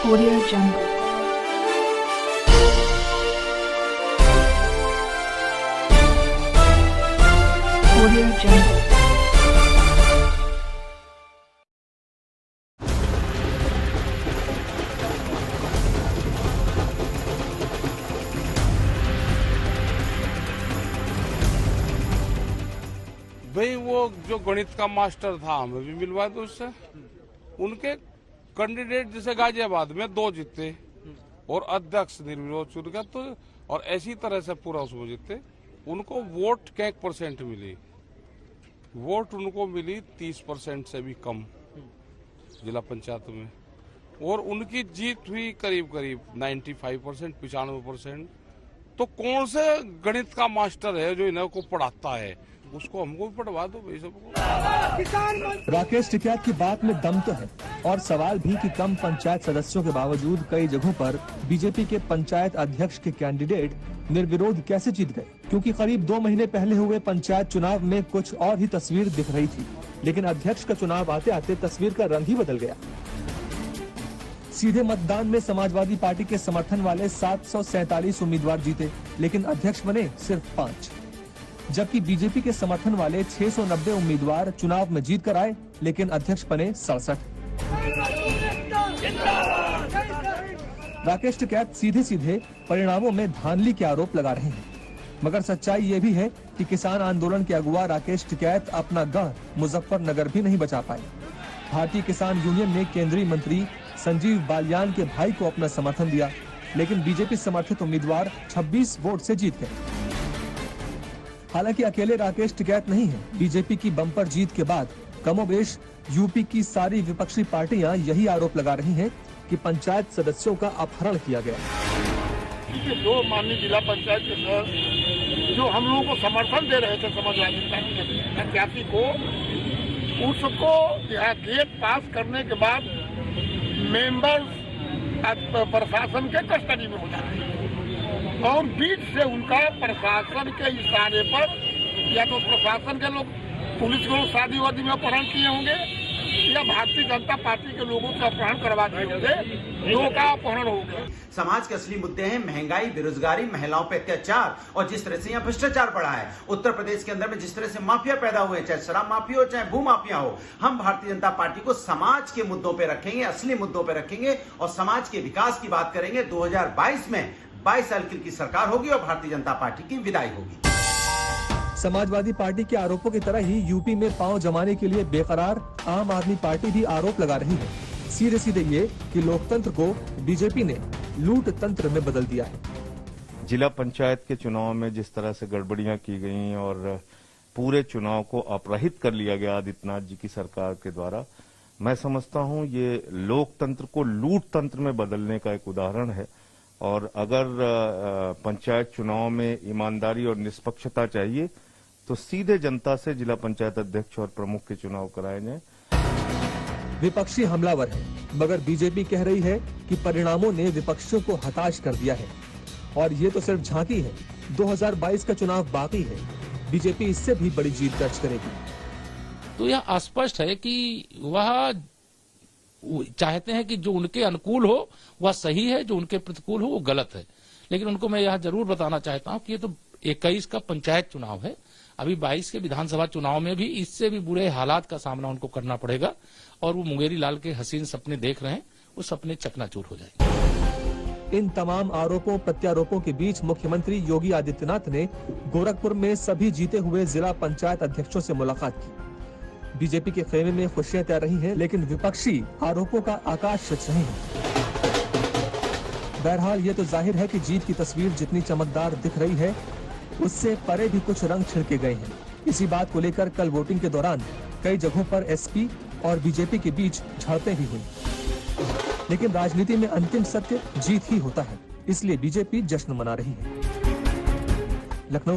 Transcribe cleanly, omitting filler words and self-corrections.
Audio Jungle. Audio Jungle. भाई वो जो गणित का मास्टर था हमें भी मिलवा दो उससे। उनके कैंडिडेट जैसे गाजियाबाद में 2 जीते और अध्यक्ष निर्विरोध चुन गया, तो और ऐसी तरह से पूरा उसमें जीते। उनको वोट क्या % मिली, वोट उनको मिली 30% से भी कम जिला पंचायत में, और उनकी जीत हुई करीब 95% 95%। तो कौन से गणित का मास्टर है जो इन्हें को पढ़ाता है, उसको हमको भी पढ़वा दो भाई सबको। राकेश टिकैत की बात में दम तो है, और सवाल भी कि कम पंचायत सदस्यों के बावजूद कई जगहों पर बीजेपी के पंचायत अध्यक्ष के कैंडिडेट निर्विरोध कैसे जीत गए, क्योंकि करीब 2 महीने पहले हुए पंचायत चुनाव में कुछ और ही तस्वीर दिख रही थी, लेकिन अध्यक्ष का चुनाव आते आते तस्वीर का रंग ही बदल गया। सीधे मतदान में समाजवादी पार्टी के समर्थन वाले 747 उम्मीदवार जीते, लेकिन अध्यक्ष बने सिर्फ 5, जबकि बीजेपी के समर्थन वाले 690 उम्मीदवार चुनाव में जीत कर आए, लेकिन अध्यक्ष बने 67। राकेश टिकैत सीधे सीधे परिणामों में धांधली के आरोप लगा रहे हैं, मगर सच्चाई ये भी है कि किसान आंदोलन के अगुवा राकेश टिकैत अपना गढ़ मुजफ्फरनगर भी नहीं बचा पाए। भारतीय किसान यूनियन ने केंद्रीय मंत्री संजीव बालियान के भाई को अपना समर्थन दिया, लेकिन बीजेपी समर्थित उम्मीदवार 26 वोट से जीत गए। हालांकि अकेले राकेश टिकैत नहीं है, बीजेपी की बम्पर जीत के बाद कमोबेश यूपी की सारी विपक्षी पार्टियां यही आरोप लगा रही हैं कि पंचायत सदस्यों का अपहरण किया गया। जो माननीय जिला पंचायत के सर जो हम लोगों को समर्थन दे रहे थे समाजवादी पार्टी के प्रत्याशी को, उसको यहाँ गेट पास करने के बाद मेंबर्स प्रशासन के कस्टडी में हो जाते हैं, और बीच से उनका प्रशासन के इशारे पर या तो प्रशासन के लोग पुलिस के लोग शादी वादी में अपहरण किए होंगे, या भारतीय जनता पार्टी के लोगों का अपहरण करवा दिए होंगे, लोगों का अपहरण हो गया। समाज के असली मुद्दे हैं महंगाई, बेरोजगारी, महिलाओं पे अत्याचार, और जिस तरह से यहाँ भ्रष्टाचार बढ़ा है उत्तर प्रदेश के अंदर में, जिस तरह से माफिया पैदा हुए, चाहे शराब माफिया हो चाहे भू माफिया हो। हम भारतीय जनता पार्टी को समाज के मुद्दों पे रखेंगे, असली मुद्दों पे रखेंगे, और समाज के विकास की बात करेंगे। 2022 में 22 साल की सरकार होगी और भारतीय जनता पार्टी की विदाई होगी। समाजवादी पार्टी के आरोपों की तरह ही यूपी में पांव जमाने के लिए बेकरार आम आदमी पार्टी भी आरोप लगा रही है, सीधे सीधे ये कि लोकतंत्र को बीजेपी ने लूट तंत्र में बदल दिया है। जिला पंचायत के चुनाव में जिस तरह से गड़बड़ियां की गई और पूरे चुनाव को अपराहित कर लिया गया आदित्यनाथ जी की सरकार के द्वारा, मैं समझता हूं ये लोकतंत्र को लूट तंत्र में बदलने का एक उदाहरण है। और अगर पंचायत चुनाव में ईमानदारी और निष्पक्षता चाहिए तो सीधे जनता से जिला पंचायत अध्यक्ष और प्रमुख के चुनाव कराए जाएं। विपक्षी हमलावर है, मगर बीजेपी कह रही है कि परिणामों ने विपक्षियों को हताश कर दिया है, और ये तो सिर्फ झांकी है। 2022 का चुनाव बाकी है, बीजेपी इससे भी बड़ी जीत दर्ज करेगी। तो यह स्पष्ट है कि वह चाहते हैं कि जो उनके अनुकूल हो वह सही है, जो उनके प्रतिकूल हो वो गलत है। लेकिन उनको मैं यह जरूर बताना चाहता हूं कि ये तो 21 का पंचायत चुनाव है, अभी 22 के विधानसभा चुनाव में भी इससे भी बुरे हालात का सामना उनको करना पड़ेगा, और वो मुंगेरी लाल के हसीन सपने देख रहे हैं, वो सपने चकनाचूर हो जाएंगे। इन तमाम आरोपों प्रत्यारोपों के बीच मुख्यमंत्री योगी आदित्यनाथ ने गोरखपुर में सभी जीते हुए जिला पंचायत अध्यक्षों से मुलाकात की। बीजेपी के खेमे में खुशियां तैर रही हैं, लेकिन विपक्षी आरोपों का आकाश छच रहे हैं। बहरहाल ये तो जाहिर है कि जीत की तस्वीर जितनी चमकदार दिख रही है, उससे परे भी कुछ रंग छिड़के गए हैं। इसी बात को लेकर कल वोटिंग के दौरान कई जगहों पर एसपी और बीजेपी के बीच झड़पें भी हुई, लेकिन राजनीति में अंतिम सत्य जीत ही होता है, इसलिए बीजेपी जश्न मना रही है। लखनऊ